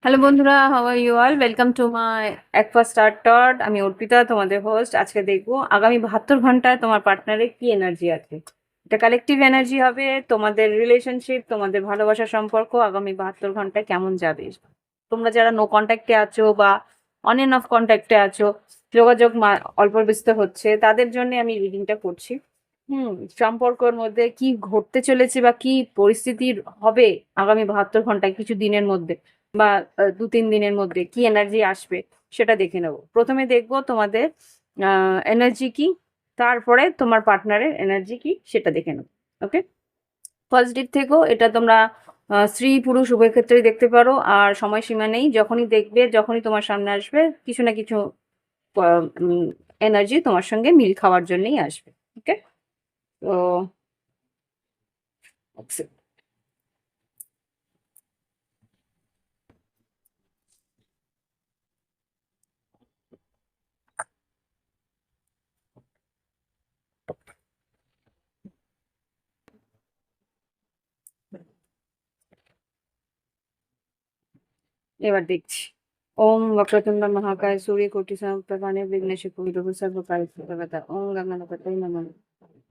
Hello বন্ধুরা, how are you all? Welcome to my একফা স্টার টট। আমি অর্পিতা, তোমাদের হোস্ট। আজকে দেখবো আগামী 72 ঘন্টায় তোমার পার্টনারের কি এনার্জি আছে। এটা কালেকটিভ এনার্জি হবে। তোমাদের রিলেশনশিপ, তোমাদের ভালোবাসার সম্পর্ক আগামী 72 ঘন্টায় কেমন যাবে। তোমরা যারা নো কন্ট্যাক্টে আছো বা অন এন্ড অফ কন্ট্যাক্টে আছো, যোগাযোগ অল্প বিস্তর হচ্ছে, তাদের জন্য আমি রিডিংটা করছি। সম্পর্কের মধ্যে কি ঘটতে চলেছে বা কি পরিস্থিতির হবে আগামী 72 ঘন্টায়, কিছু দিনের মধ্যে বা 2-3 দিনের মধ্যে কি এনার্জি আসবে সেটা দেখে নেব। প্রথমে দেখব তোমাদের এনার্জি কি, তারপরে তোমার পার্টনারের এনার্জি কি সেটা দেখে নেব। ওকে, পজিটিভ থেকেও এটা তোমরা স্ত্রী পুরুষ উভয় ক্ষেত্রেই দেখতে পারো। আর সময়সীমা নেই, যখনই দেখবে, যখনই তোমার সামনে আসবে, কিছু না কিছু এনার্জি তোমার সঙ্গে মিল খাওয়ার জন্যই আসবে। ওকে, তো এবার দেখছি। ওম বক্রতুণ্ড মহাকায় সূর্যকোটি সমপ্রভা নির্বিঘ্নে কুরু সর্বকার্যে ওম গঙ্গা নমঃ।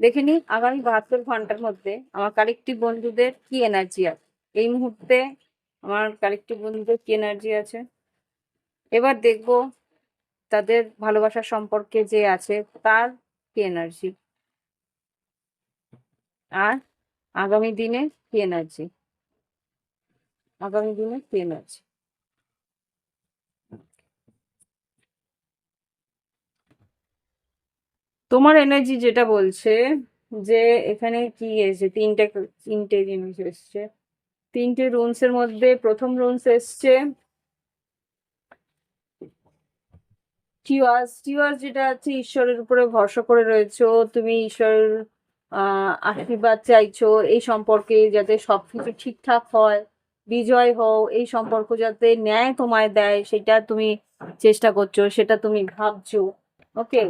দেখে নি আগামী 72 ঘন্টার মধ্যে আমার কালেকটিভ বন্ধুদের কি এনার্জি আছে। এই মুহূর্তে আমার কালেকটিভ বন্ধুদের কি এনার্জি আছে। এবার দেখব তাদের ভালোবাসার সম্পর্কে যে আছে তার কি এনার্জি, আর আগামী দিনে কি এনার্জি, আগামী দিনে কি এনার্জি। তোমার এনার্জি যেটা বলছে যে এখানে কি এসেছে, তিনটে তিনটে জিনিস এসছে। তিনটে রুনস এর মধ্যে প্রথম রুনস এসছে টিওয়াস। টিওয়াস যেটা আছে ঈশ্বরের উপরে ভরসা করে রয়েছো তুমি, ঈশ্বরের আশীর্বাদ চাইছো এই সম্পর্কে, যাতে সবকিছু ঠিকঠাক হয়, বিজয় হও, এই সম্পর্ক যাতে ন্যায় তোমায় দেয় সেটা তুমি চেষ্টা করছো, সেটা তুমি ভাবছো। ওকে,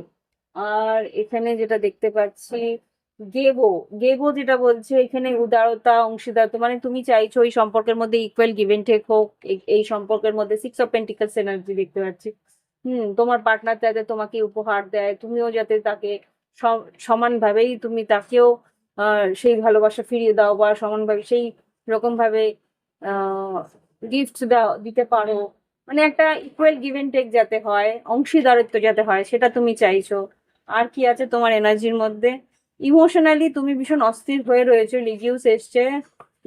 আর এখানে যেটা দেখতে পাচ্ছি গেবো। গেবো যেটা বলছে এখানে উদারতা, অংশীদারত্ব, মানে তুমি চাইছো এই সম্পর্কের মধ্যে ইকুয়াল গিভ এন্ড টেক হোক। এই সম্পর্কের মধ্যে 6 অফ পেন্টিকলস এনার্জি দেখতে পাচ্ছি। তোমার পার্টনার যাতে তোমাকে উপহার দেয়, তুমিও যাতে তাকে সমানভাবেই তুমি তাকেও সেই ভালোবাসা ফিরিয়ে দাও, বা সমানভাবে সেই রকম ভাবে গিফট দিতে পারো। মানে একটা ইকুয়াল গিভ এন্ড টেক যাতে হয়, অংশীদারত্ব যাতে হয়, সেটা তুমি চাইছো। আর কি আছে তোমার এনার্জির মধ্যে। ইমোশনালি তুমি ভীষণ অস্থির হয়ে রয়েছো, লিগিউস এসছে।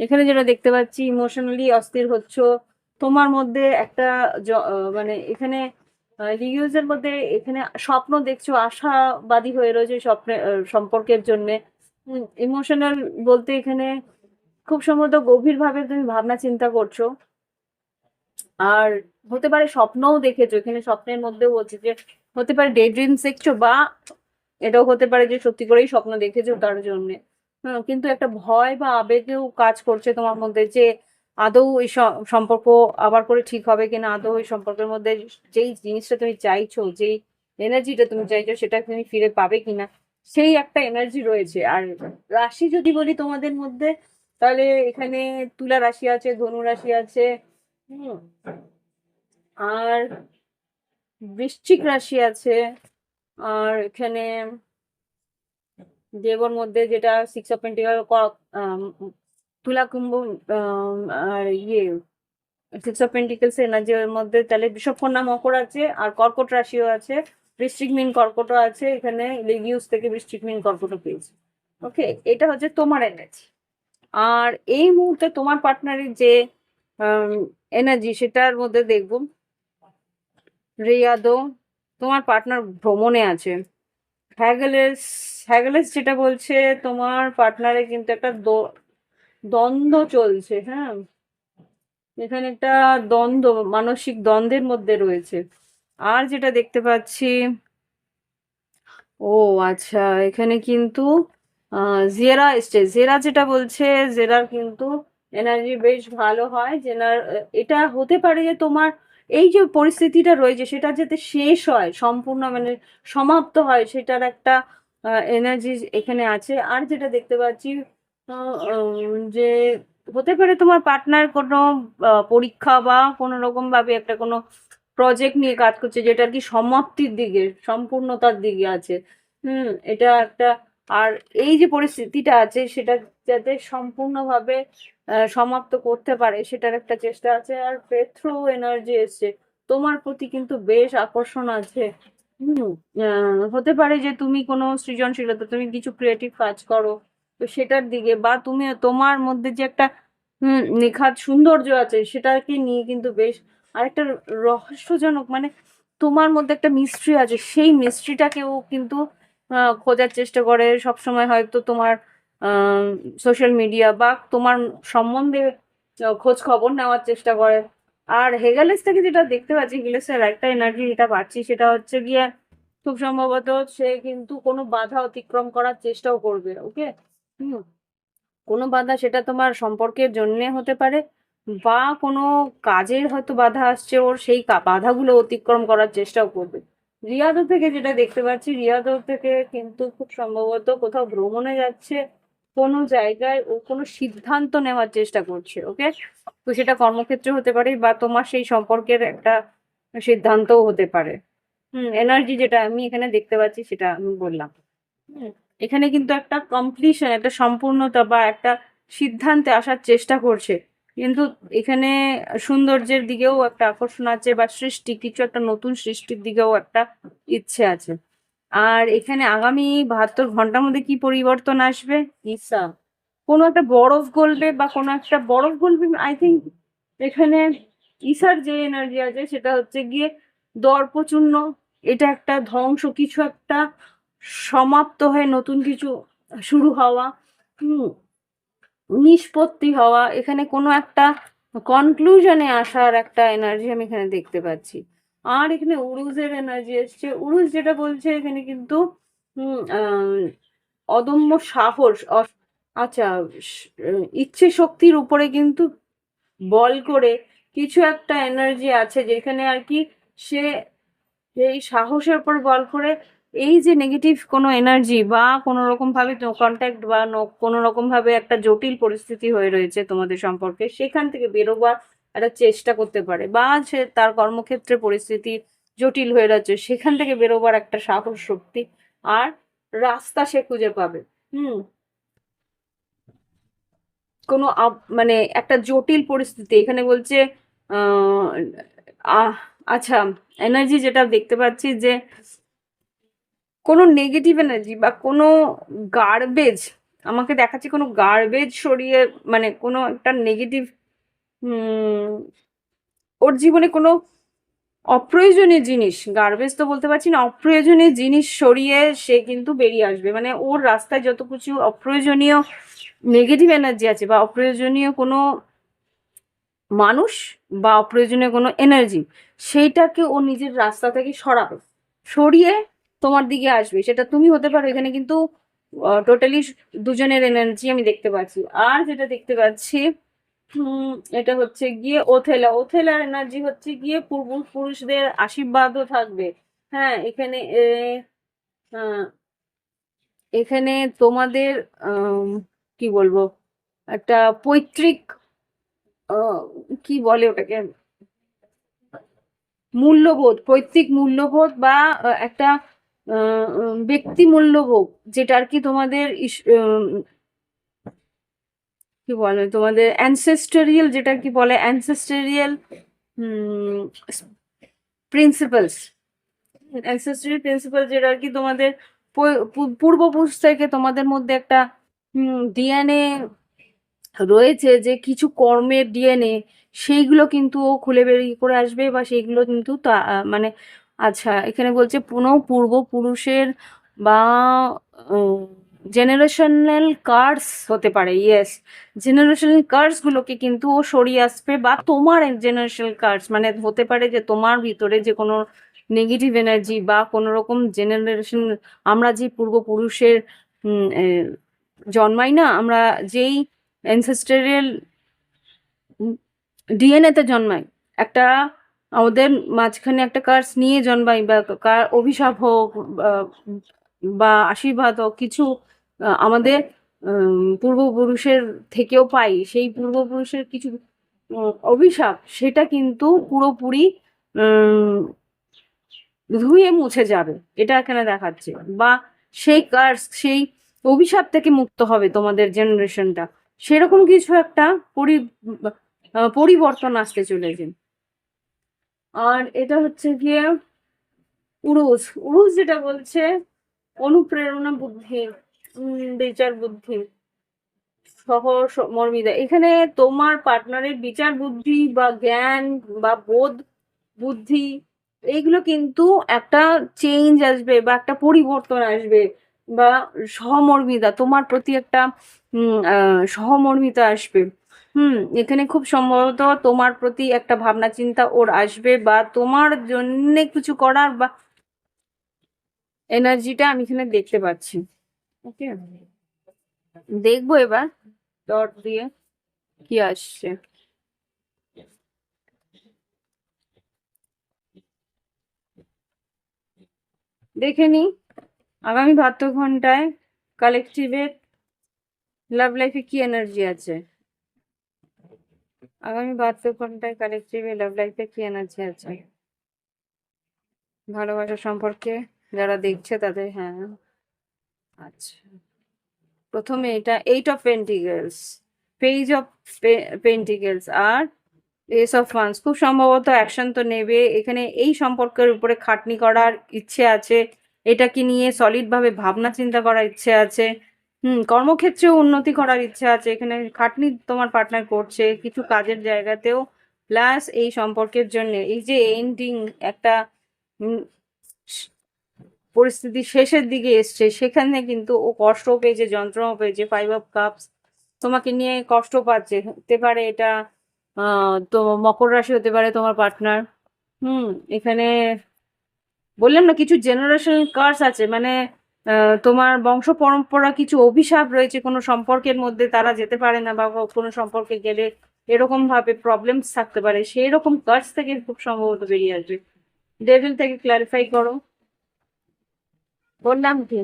এখানে যেটা দেখতে পাচ্ছি ইমোশনালি অস্থির হচ্ছ। তোমার মধ্যে একটা মানে এখানে রিউজের মধ্যে এখানে স্বপ্ন দেখছো, আশাবাদী হয়ে রয়েছে স্বপ্নে সম্পর্কের জন্য। ইমোশনাল বলতে এখানে খুব সম্ভবত গভীরভাবে তুমি ভাবনা চিন্তা করছো। আর হতে পারে স্বপ্নও দেখেছো, এখানে স্বপ্নের মধ্যেও বলছে যে হতে পারে ডে ড্রিমস দেখছো, বা এটাও হতে পারে যে সত্যি করেই স্বপ্ন দেখেছো তার জন্য। কিন্তু একটা ভয় বা আবেগেও কাজ করছে তোমার মধ্যে, যে আদৌ এই সম্পর্ক আবার করে ঠিক হবে কিনা, আদৌ এই সম্পর্কের মধ্যে যেই জিনিসটা তুমি চাইছো, যেই এনার্জিটা তুমি চাইছো সেটা তুমি ফিরে পাবে কিনা, সেই একটা এনার্জি রয়েছে। আর রাশি যদি বলি তোমাদের মধ্যে, তাহলে এখানে তুলা রাশি আছে, ধনু রাশি আছে, হুম, আর বৃশ্চিক রাশি আছে। আর এখানে দেবর মধ্যে যেটা 6 অফ পেন্টিকল, তুলা কুম্ভ, আর 6 অফ পেন্টিকলস এনার্জির মধ্যে তাহলে বিষবকন্যা মকর আছে, আর কর্কট রাশিও আছে, বৃশ্চিক মিন কর্কটও আছে। এখানে লেগিউস থেকে বৃশ্চিক মিন কর্কটও পেয়েছে। ওকে, এটা হচ্ছে তোমার এনার্জি। আর এই মুহূর্তে তোমার পার্টনারের যে এনার্জি সেটার মধ্যে দেখব রিয়াদো, তোমার পার্টনার ভ্রমণে আছে। হ্যাগেলেস, হ্যাগেলেস যেটা বলছে তোমার পার্টনারে কিন্তু একটা দ্বন্দ্ব চলছে। হ্যাঁ, এখানে একটা দ্বন্দ্ব, মানসিক দ্বন্দ্বের মধ্যে রয়েছে। আর যেটা দেখতে পাচ্ছি, ও আচ্ছা, এখানে কিন্তু জেরা এসছে। জেরা যেটা বলছে, জেরার কিন্তু এনার্জি বেশ ভালো হয়। জেনার এটা হতে পারে যে তোমার এই যে পরিস্থিতিটা রয়েছে সেটা যাতে শেষ হয়, সম্পূর্ণ মানে সমাপ্ত হয়, সেটার একটা এনার্জি এখানে আছে। আর যেটা দেখতে পাচ্ছি যে হতে পারে তোমার পার্টনার কোনো পরীক্ষা বা কোনো রকম ভাবে একটা কোনো প্রজেক্ট নিয়ে কাজ করছে, যেটা আর কি সমাপ্তির দিকে, সম্পূর্ণতার দিকে আছে। এটা একটা, আর এই যে পরিস্থিতিটা আছে সেটা যাতে সম্পূর্ণভাবে সমাপ্ত করতে পারে সেটার একটা চেষ্টা আছে। আর পেট্রো এনার্জি এসছে, তোমার প্রতি কিন্তু বেশ আকর্ষণ আছে। হুম হতে পারে যে তুমি কোনো সৃজনশীলতা, তুমি কিছু ক্রিয়েটিভ কাজ করো, তো সেটার দিকে, বা তুমি তোমার মধ্যে যে একটা নিখাত সৌন্দর্য আছে সেটাকে নিয়ে কিন্তু বেশ আরেকটা রহস্যজনক, মানে তোমার মধ্যে একটা মিস্ট্রি আছে, সেই মিস্ট্রিটাকেও কিন্তু খোঁজার চেষ্টা করে সব সময়। হয়তো তোমার সোশ্যাল মিডিয়া বা তোমার সম্বন্ধে খোঁজ খবর নেওয়ার চেষ্টা করে। আর হেগালেস থেকে যেটা দেখতে পাচ্ছি, হেগালেসের একটা এনার্জি যেটা পাচ্ছি সেটা হচ্ছে গিয়ে খুব সম্ভবত সে কিন্তু কোনো বাধা অতিক্রম করার চেষ্টাও করবে। ওকে, হুম কোনো বাধা, সেটা তোমার সম্পর্কের জন্যে হতে পারে, বা কোনো কাজের হয়তো বাধা আসছে ওর, সেই বাধাগুলো অতিক্রম করার চেষ্টাও করবে। রিয়াদো থেকে যেটা দেখতে পাচ্ছি, রিয়াদো থেকে কিন্তু খুব সম্ভবত কোথাও ভ্রমণে যাচ্ছে, কোনো জায়গায় ও কোনো সিদ্ধান্ত নেওয়ার চেষ্টা করছে। ওকে, তো সেটা কর্মক্ষেত্রে হতে পারে বা তোমার সেই সম্পর্কের একটা সিদ্ধান্তও হতে পারে। এনার্জি যেটা আমি এখানে দেখতে পাচ্ছি সেটা আমি বললাম। হুম, এখানে কিন্তু একটা কমপ্লিশন, একটা সম্পূর্ণতা বা একটা সিদ্ধান্তে আসার চেষ্টা করছে, কিন্তু এখানে সৌন্দর্যের দিকেও একটা আকর্ষণ আছে, বা সৃষ্টি, কিছু একটা নতুন সৃষ্টির দিকেও একটা ইচ্ছে আছে। আর এখানে আগামী 72 ঘন্টার মধ্যে কি পরিবর্তন আসবে? ঈশা কোনো একটা বরফ গলবে, বা কোনো একটা বরফ গলবে, আই থিঙ্ক এখানে ঈশার যে এনার্জি আছে সেটা হচ্ছে গিয়ে দর্পচূর্ণ, এটা একটা ধ্বংস, কিছু একটা সমাপ্ত হয়ে নতুন কিছু শুরু হওয়া, হুম নিষ্পত্তি হওয়া, এখানে কোনো একটা কনক্লুশনে আসার একটা এনার্জি আমি এখানে দেখতে পাচ্ছি। আর এখানে উরুজের এনার্জি এসছে, উরুজ যেটা বলছে এখানে কিন্তু অদম্য সাহস, আচ্ছা, ইচ্ছে শক্তির উপরে কিন্তু বল করে কিছু একটা এনার্জি আছে যেখানে আর কি সে এই সাহসের উপর বল করে এই যে নেগেটিভ কোনো এনার্জি বা কোনো রকম ভাবে কন্ট্যাক্ট বা কোনো রকম ভাবে একটা জটিল পরিস্থিতি হয়ে রয়েছে তোমাদের সম্পর্কে, সেখান থেকে বেরোবার একটা চেষ্টা করতে পারে, বা সে তার কর্মক্ষেত্রে পরিস্থিতি জটিল হয়ে রয়েছে সেখান থেকে বেরোবার একটা সাহস, শক্তি আর রাস্তা সে খুঁজে পাবে। হুম কোনো মানে একটা জটিল পরিস্থিতি এখানে বলছে আহ আহ, আচ্ছা, এনার্জি যেটা দেখতে পাচ্ছি যে কোনো নেগেটিভ এনার্জি বা কোনো গার্বেজ, আমাকে দেখাচ্ছে কোনো গার্বেজ সরিয়ে, মানে কোনো একটা নেগেটিভ ওর জীবনে কোনো অপ্রয়োজনীয় জিনিস, গার্বেজ তো বলতে পারছি না, অপ্রয়োজনীয় জিনিস সরিয়ে সে কিন্তু বেরিয়ে আসবে। মানে ওর রাস্তায় যত কিছু অপ্রয়োজনীয় নেগেটিভ এনার্জি আছে বা অপ্রয়োজনীয় কোনো মানুষ বা অপ্রয়োজনীয় কোনো এনার্জি, সেইটাকে ও নিজের রাস্তা থেকে সরাবে, সরিয়ে তোমার দিকে আসবে। সেটা তুমি হতে পারো, এখানে কিন্তু টোটালি দুজনের এনার্জি আমি দেখতে পাচ্ছি। আর যেটা দেখতে পাচ্ছি এটা হচ্ছে গিয়ে ওথেলা, ওথেলার এনার্জি হচ্ছে গিয়ে পূর্বপুরুষদের আশীর্বাদও থাকবে। হ্যাঁ, আহ, এখানে তোমাদের কি বলবো, একটা পৈতৃক কি বলে ওটাকে, মূল্যবোধ, পৈতৃক মূল্যবোধ বা একটা ব্যক্তি মূল্যবোধ, যেটা আর কি তোমাদের কি বলে, তোমাদের অ্যানসেস্টোরিয়াল, যেটা কি বলে অ্যানসেস্টোরিয়াল প্রিন্সিপালস, অ্যানসেস্ট্রাল প্রিন্সিপাল, যেটা আর কি তোমাদের পূর্বপুরুষ থেকে তোমাদের মধ্যে একটা ডিএনএ রয়েছে, যে কিছু কর্মের ডিএনএ, সেইগুলো কিন্তু ও খুলে বেরিয়ে করে আসবে, বা সেইগুলো কিন্তু মানে আচ্ছা, এখানে বলছে পূর্বপুরুষের বা জেনারেশনাল কার্স হতে পারে। ইয়েস, জেনারেশনাল কার্স গুলোকে কিন্তু ও সরিয়ে আসবে, বা তোমার জেনারেশনাল কার্স মানে হতে পারে যে তোমার ভিতরে যে কোনো নেগেটিভ এনার্জি বা কোনো রকম জেনারেশন, আমরা যে পূর্বপুরুষের জন্মাই না, আমরা যেই অ্যানসেস্টেরিয়াল ডিএনএ তে জন্মাই, একটা আমাদের মাঝখানে একটা কার্স নিয়ে জন্মাই, বা অভিশাপ হোক বা আশীর্বাদ হোক, কিছু আমাদের পূর্বপুরুষের থেকেও পাই, সেই পূর্বপুরুষের কিছু অভিশাপ, সেটা কিন্তু পুরোপুরি উম ধুয়ে মুছে যাবে, এটা এখানে দেখাচ্ছে। বা সেই কার্স, সেই অভিশাপ থেকে মুক্ত হবে তোমাদের জেনারেশনটা, সেরকম কিছু একটা পরিবর্তন আসতে চলেছে। আর এটা হচ্ছে গিয়ে উরুস। উরুস যেটা বলছে অনুপ্রেরণা বুদ্ধি, বিচার বুদ্ধি, সহমর্মিতা। এখানে তোমার পার্টনারের বিচার বুদ্ধি বা জ্ঞান বা বোধ বুদ্ধি, এইগুলো কিন্তু একটা চেঞ্জ আসবে বা একটা পরিবর্তন আসবে, বা সহমর্মিতা, তোমার প্রতি একটা সহমর্মিতা আসবে। এখানে খুব সম্ভবত তোমার প্রতি একটা ভাবনা চিন্তা ওর আসবে, বা তোমার জন্য কিছু করার বা এনার্জিটা আমি এখানে দেখতে পাচ্ছি। ওকে, দেখবো এবার ডট দিয়ে কি আসছে। দেখে নি আগামী 72 ঘন্টায় কালেকটিভের লাভ লাইফে কি এনার্জি আছে। আগামী 72 ঘন্টায় কালেকটিভের লাভ লাইফে কি এনার্জি আছে। ভালোবাসা সম্পর্কে যারা দেখছে তাদের, হ্যাঁ আচ্ছা, প্রথমে এটা 8 of pentacles, page of pentacles, আর এস অফ ওয়ান্স। খুব সম্ভবত অ্যাকশন তো নেবে এখানে, এই সম্পর্কের উপরে খাটনি করার ইচ্ছে আছে, এটাকে নিয়ে সলিড ভাবে ভাবনা চিন্তা করার ইচ্ছে আছে। কর্মক্ষেত্রেও উন্নতি করার ইচ্ছে আছে, এখানে খাটনি তোমার পার্টনার করছে কিছু কাজের জায়গাতেও। প্লাস এই সম্পর্কের জন্য এই যে এন্ডিং একটা পরিস্থিতি শেষের দিকে এসছে, সেখানে কিন্তু ও কষ্ট পেয়েছে, যন্ত্রণা পেয়েছে। 5 অফ কাপস, তোমাকে নিয়ে কষ্ট পাচ্ছে। হতে পারে এটা তো মকর রাশি হতে পারে তোমার পার্টনার। হুম এখানে বললাম না কিছু জেনারেশনাল কার্স আছে, মানে তোমার বংশ পরম্পরা কিছু অভিশাপ রয়েছে কোনো সম্পর্কের মধ্যে, তারা যেতে পারে না, বা কোনো সম্পর্কে গেলে এরকম ভাবে প্রবলেমস থাকতে পারে, সেই রকম কার্স থেকে খুব সম্ভবত বেরিয়ে আসবে। ডেভিল থেকে ক্লারিফাই করো। বললাম কি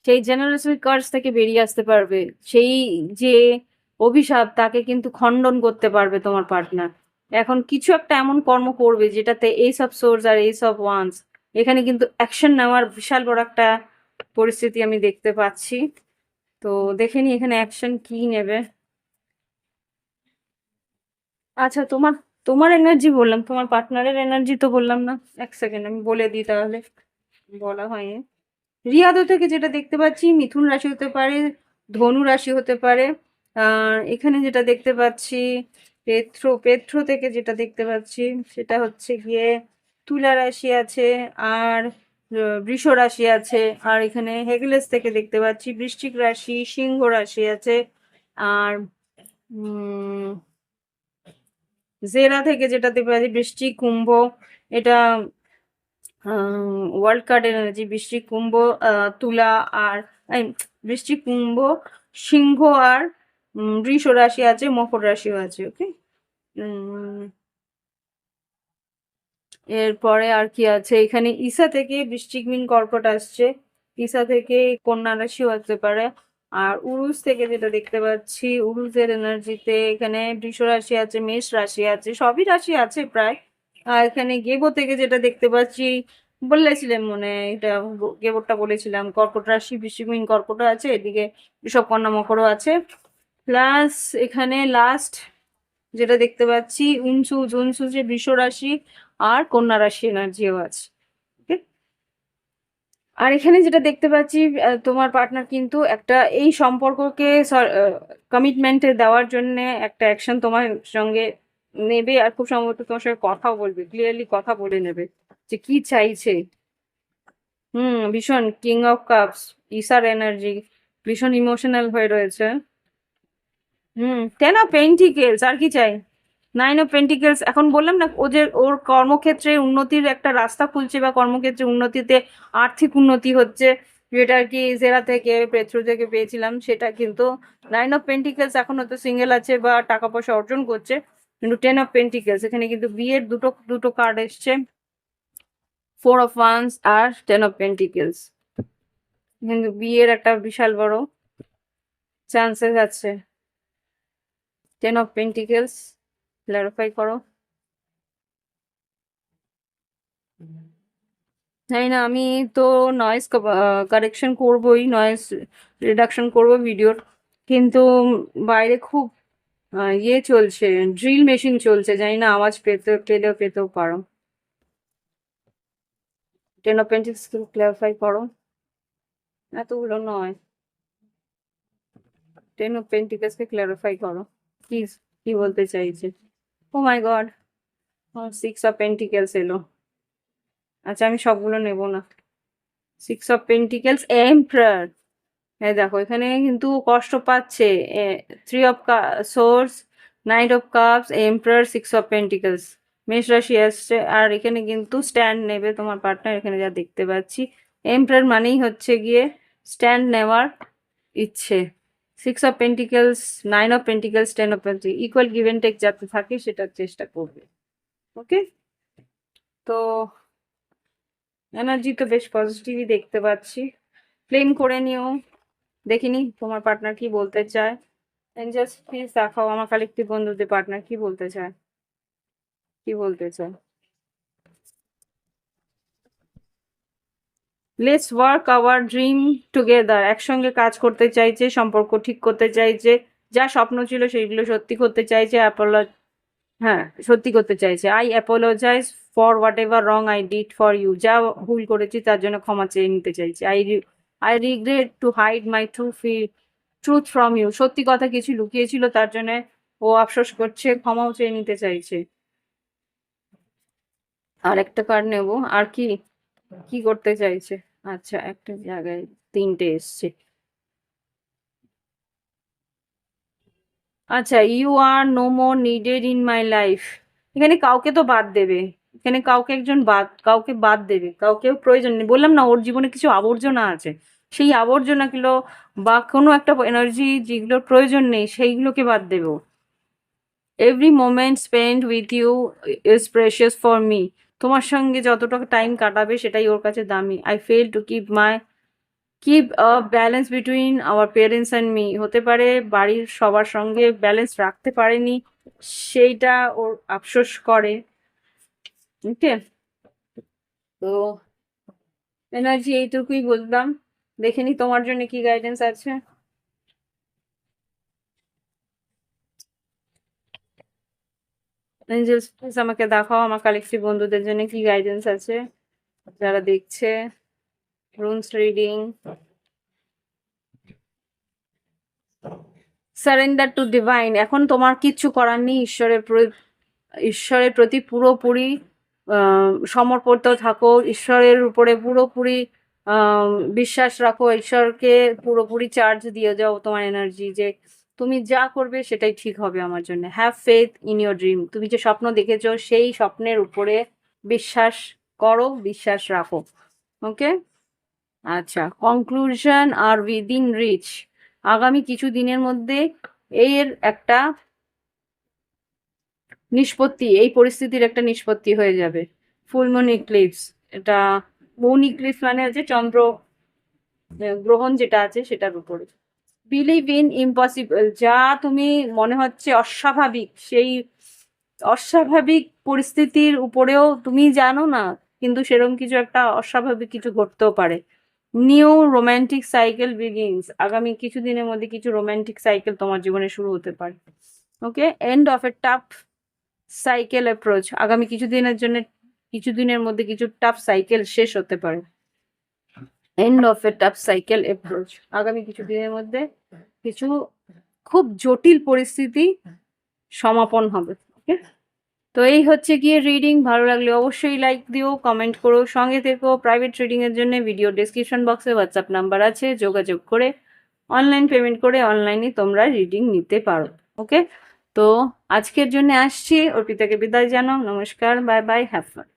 সেই জেনারেশনাল কার্স থেকে বেরিয়ে আসতে পারবে, সেই যে অভিশাপ তাকে কিন্তু খণ্ডন করতে পারবে তোমার পার্টনার। এখন কিছু একটা এমন কর্ম করবে যেটাতে এই সব সোর্স আর এই সব ওয়ান্স, এখানে কিন্তু অ্যাকশন নেওয়ার বিশাল বড় একটা পরিস্থিতি আমি দেখতে পাচ্ছি। তো দেখে নি এখানে অ্যাকশন কি নেবে। আচ্ছা, তোমার তোমার এনার্জি বললাম, তোমার পার্টনারের এনার্জি তো বললাম না। এক সেকেন্ড আমি বলে দিই তাহলে, বলা হয়নি। রিয়াদো থেকে যেটা দেখতে পাচ্ছি মিথুন রাশি হতে পারে, ধনু রাশি হতে পারে। আর এখানে যেটা দেখতে পাচ্ছি পেত্র থেকে যেটা দেখতে পাচ্ছি সেটা হচ্ছে গিয়ে তুলা রাশি আছে, আর বৃষ রাশি আছে। আর এখানে হেগেলেস থেকে দেখতে পাচ্ছি বৃশ্চিক রাশি, সিংহ রাশি আছে। আর উম জেরা থেকে যেটা দেখতে পাচ্ছি বৃশ্চিক, কুম্ভ, এটা ওয়ার্ল্ড কার্ড এনার্জি। বৃশ্চিক, কুম্ভ, তুলা, আর এই, বৃশ্চিক, কুম্ভ, সিংহ, আর বৃষ রাশি আছে, মকর রাশিও আছে। ওকে, এরপরে আর কি আছে এখানে ঈশা থেকে বৃশ্চিক, মিন, কর্কট আসছে। ঈশা থেকে কন্যা রাশিও আসতে পারে। আর উরুস থেকে যেটা দেখতে পাচ্ছি, উরুসের এনার্জিতে এখানে বৃষ রাশি আছে, মেষ রাশি আছে, সবই রাশি আছে প্রায়। আর এখানে গেবো থেকে যেটা দেখতে পাচ্ছি, বলেছিলাম মনে হয় এটা, গেবোরটা বলেছিলাম, কর্কট রাশি, বৃশ্চিক, মিন, কর্কট আছে, এদিকে বৃষভ, কন্যা, মকরও আছে। প্লাস এখানে লাস্ট যেটা দেখতে পাচ্ছি উনসু জুনসু, যে বৃষ রাশি আর কন্যা রাশি এনার্জিও আছে। Okay? আর এখানে যেটা দেখতে পাচ্ছি তোমার পার্টনার কিন্তু একটা এই সম্পর্ককে কমিটমেন্টে দেওয়ার জন্য একটা অ্যাকশন তোমার সঙ্গে নেবে, আর খুব সম্ভবত তোমার সঙ্গে কথাও বলবে, ক্লিয়ারলি কথা বলে নেবে যে কি চাইছে। ভীষণ কিং অফ কাপস, ঈশার এনার্জি, ভীষণ ইমোশনাল হয়ে রয়েছে। 10 অফ পেন্টিকেলস, আর কি চাই। 9 অফ পেন্টিকেলস, এখন বললাম না ও যে ওর কর্মক্ষেত্রে উন্নতির একটা রাস্তা খুলছে, বা কর্মক্ষেত্রে উন্নতিতে আর্থিক উন্নতি হচ্ছে, যেটা আর কি জেরা থেকে পেট্রো থেকে পেয়েছিলাম, সেটা কিন্তু 9 অফ পেন্টিকেলস এখন হয়তো সিঙ্গেল আছে বা টাকা পয়সা অর্জন করছে, কিন্তু 10 অফ পেন্টিকেলস এখানে কিন্তু বিয়ের দুটো দুটো কার্ড এসছে, 4 অফ ওয়ান্স আর 10 অফ পেন্টিকেলস। কিন্তু বিয়ের একটা বিশাল বড় চান্সেস আছে। 10 অফ পেন্টিকেলস ক্লারিফাই করো। তাই না, আমি তো নয়েজ কারেকশন করবোই, নয়েজ রিডাকশন করবো ভিডিওর, কিন্তু বাইরে খুব ইয়ে চলছে, ড্রিল মেশিন চলছে, জানি না আওয়াজ পেতেও পারো। 10 অফ পেন্টিকেলস ক্লারিফাই করো। এতগুলো নয়, 10 অফ পেন্টিকেলস কে ক্লারিফাই করো প্লিজ, কি বলতে চাইছে। ও মাই গড, 6 অফ পেন্টিকেলস এলো। আচ্ছা আমি সবগুলো নেব না। 6 অফ পেন্টিকেলস এম্পারার, হ্যাঁ দেখো এখানে কিন্তু কষ্ট পাচ্ছে। 3 of swords, 9 of cups, emperor, 6 of pentacles. মেষ রাশি আসছে, আর এখানে কিন্তু স্ট্যান্ড নেবে তোমার পার্টনার, এখানে যা দেখতে পাচ্ছি। এম্পারার মানেই হচ্ছে গিয়ে স্ট্যান্ড নেওয়ার ইচ্ছে। 6 of pentacles, 9 of pentacles, 10 of pentacles, equal give and take যাতে থাকে সেটার চেষ্টা করবে। ওকে, তো এনার্জি তো বেশ পজিটিভই দেখতে পাচ্ছি। ক্লেম করে নিও, দেখিনি তোমার পার্টনার কি বলতে চায়। এঞ্জেলস প্লিজ দেখাও আমার কালেক্টিভ বন্ধুদের পার্টনার কি বলতে চায়, কি বলতে চায়। Let's work hour dream together, একসঙ্গে কাজ করতে চাইছে, সম্পর্ক ঠিক করতে চাইছে, যা স্বপ্ন ছিল সেইগুলো সত্যি করতে চাইছে। হ্যাঁ সত্যি করতে চাইছে। I apologise for whatever wrong I did for you, যা ভুল করেছি তার জন্য ক্ষমা চেয়ে নিতে চাইছে। I regret to hide my truth from you, সত্যি কথা কিছু লুকিয়েছিল তার জন্য ও আফসোস করছে, ক্ষমাও চেয়ে নিতে চাইছে। আর একটা কার্ড নেব, আর কি কি করতে চাইছে। আচ্ছা একটা জায়গায় 3টে এসছে। আচ্ছা, you are no more needed in my life, এখানে কাউকে তো বাদ দেবে, এখানে কাউকে একজন কাউকে বাদ দেবে, কাউকেও প্রয়োজন নেই। বললাম না ওর জীবনে কিছু আবর্জনা আছে, সেই আবর্জনাগুলো বা কোনো একটা এনার্জি যেগুলোর প্রয়োজন নেই সেইগুলোকে বাদ দেবো। Every moment spend with you is precious for me, তোমার সঙ্গে যতটা টাইম কাটাবে সেটাই ওর কাছে দামি। I fail to keep a balance between our parents and me, হতে পারে বাড়ির সবার সঙ্গে ব্যালেন্স রাখতে পারেনি, সেইটা ওর আফসোস করে। ওকে, তো এনার্জি এইটুকুই বললাম, দেখে নি তোমার জন্য কি গাইডেন্স আছে। এঞ্জেলস প্লিজ আমাকে দেখাও আমার কালেক্টিভ বন্ধুদের জন্য কি গাইডেন্স আছে, যারা দেখছে। Runes reading, surrender to divine, এখন তোমার কিচ্ছু করার নেই, ঈশ্বরের প্রতি পুরোপুরি সমর্পিত থাকো, ঈশ্বরের উপরে পুরোপুরি বিশ্বাস রাখো, ঈশ্বরকে পুরোপুরি চার্জ দিয়ে যাও তোমার এনার্জি, যে তুমি যা করবে সেটাই ঠিক হবে আমার জন্য। Have faith in your dream, তুমি যে স্বপ্ন দেখেছো সেই স্বপ্নের উপরে বিশ্বাস করো, বিশ্বাস রাখো। ওকে, আচ্ছা কনক্লুশন আর উইদিন রিচ, আগামী কিছু দিনের মধ্যে এর একটা নিষ্পত্তি, এই পরিস্থিতির একটা নিষ্পত্তি হয়ে যাবে। ফুল মুন ইক্লিপস, এটা মুন ইক্লিপস মানে হচ্ছে চন্দ্র গ্রহণ যেটা আছে সেটার উপরে। বিলিভ ইন ইম্পসিবল, যা তুমি মনে হচ্ছে অস্বাভাবিক, সেই অস্বাভাবিক পরিস্থিতির উপরেও তুমি জানো না, কিন্তু সেরকম কিছু একটা অস্বাভাবিক কিছু ঘটতেও পারে। নিউ রোমান্টিক সাইকেল বিগিনস, আগামী কিছু দিনের মধ্যে কিছু রোমান্টিক সাইকেল তোমার জীবনে শুরু হতে পারে। Okay, end of a tough cycle approach, আগামী কিছুদিনের জন্য কিছুদিনের মধ্যে কিছু টাফ সাইকেল শেষ হতে পারে। And of a tough cycle approach, আগামী কিছুদিনের মধ্যে কিছু খুব জটিল পরিস্থিতি সমাপন হবে। ওকে, তো এই হচ্ছে গিয়ে রিডিং, ভালো লাগলে অবশ্যই লাইক দিও, কমেন্ট করো, সঙ্গে থেকো। প্রাইভেট রিডিং এর জন্য ভিডিও ডেসক্রিপশন বক্সে হোয়াটসঅ্যাপ নাম্বার আছে, যোগাযোগ করে অনলাইন পেমেন্ট করে অনলাইনে তোমরা রিডিং নিতে পারো। ওকে, তো আজকের জন্য আসছি, অর্পিতাকে বিদায় জানাও, নমস্কার, বাই বাই, হ্যাভ ফান।